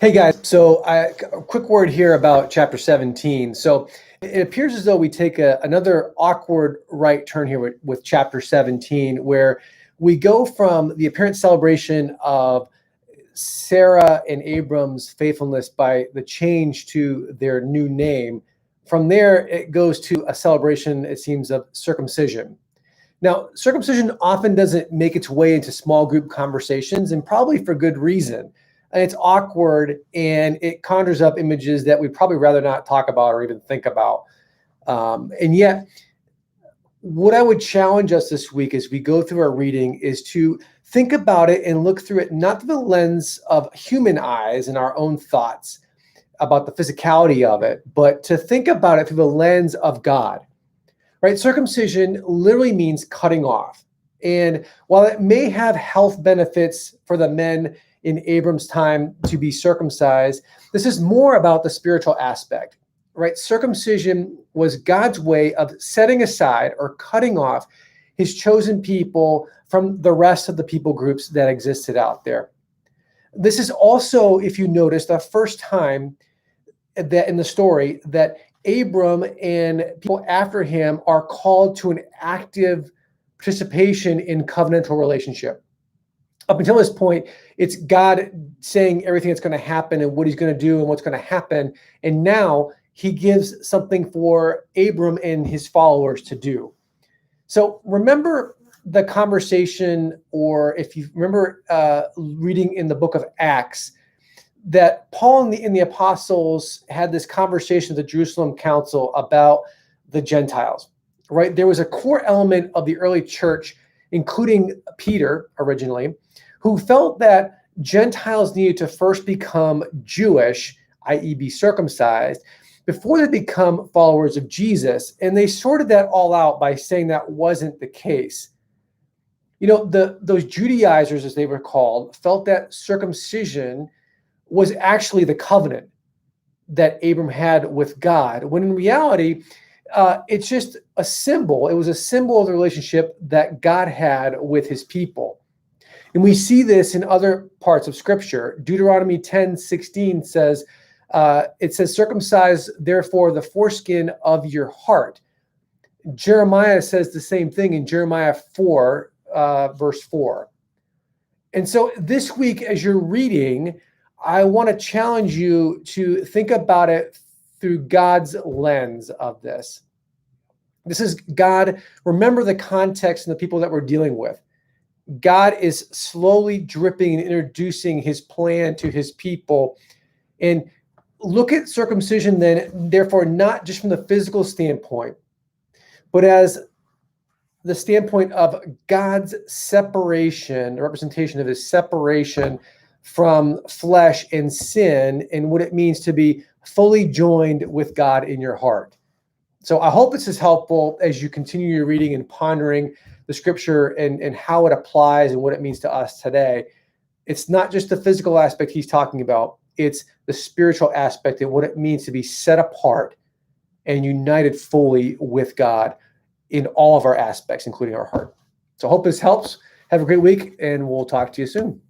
Hey guys, so a quick word here about chapter 17. So it appears as though we take another awkward right turn here with chapter 17, where we go from the apparent celebration of Sarah and Abram's faithfulness by the change to their new name. From there, it goes to a celebration, it seems, of circumcision. Now, circumcision often doesn't make its way into small group conversations, and probably for good reason. And it's awkward, and it conjures up images that we'd probably rather not talk about or even think about. And yet, what I would challenge us this week as we go through our reading is to think about it and look through it not through the lens of human eyes and our own thoughts about the physicality of it, but to think about it through the lens of God. Right? Circumcision literally means cutting off. And while it may have health benefits for the men in Abram's time to be circumcised, this is more about the spiritual aspect, right? Circumcision was God's way of setting aside or cutting off his chosen people from the rest of the people groups that existed out there. This is also, if you notice, the first time that in the story that Abram and people after him are called to an active participation in covenantal relationship. Up until this point, it's God saying everything that's going to happen and what he's going to do and what's going to happen. And now he gives something for Abram and his followers to do. So remember the conversation, or if you remember reading in the book of Acts, that Paul and the apostles had this conversation with the Jerusalem council about the Gentiles, right? There was a core element of the early church, including Peter originally, who felt that Gentiles needed to first become Jewish, i.e. be circumcised, before they become followers of Jesus. And they sorted that all out by saying that wasn't the case. You know, those Judaizers, as they were called, felt that circumcision was actually the covenant that Abram had with God, when in reality, it's just a symbol. It was a symbol of the relationship that God had with his people. And we see this in other parts of Scripture. Deuteronomy 10:16 says, it says, circumcise, therefore, the foreskin of your heart. Jeremiah says the same thing in Jeremiah 4, verse 4. And so this week, as you're reading, I want to challenge you to think about it through God's lens of this. This is God. Remember the context and the people that we're dealing with. God is slowly dripping and introducing his plan to his people. And look at circumcision then, therefore, not just from the physical standpoint, but as the standpoint of God's separation, representation of his separation from flesh and sin, and what it means to be fully joined with God in your heart. So I hope this is helpful as you continue your reading and pondering the scripture and how it applies and what it means to us today. It's not just the physical aspect he's talking about, it's the spiritual aspect and what it means to be set apart and united fully with God in all of our aspects, including our heart. So I hope this helps. Have a great week, and we'll talk to you soon.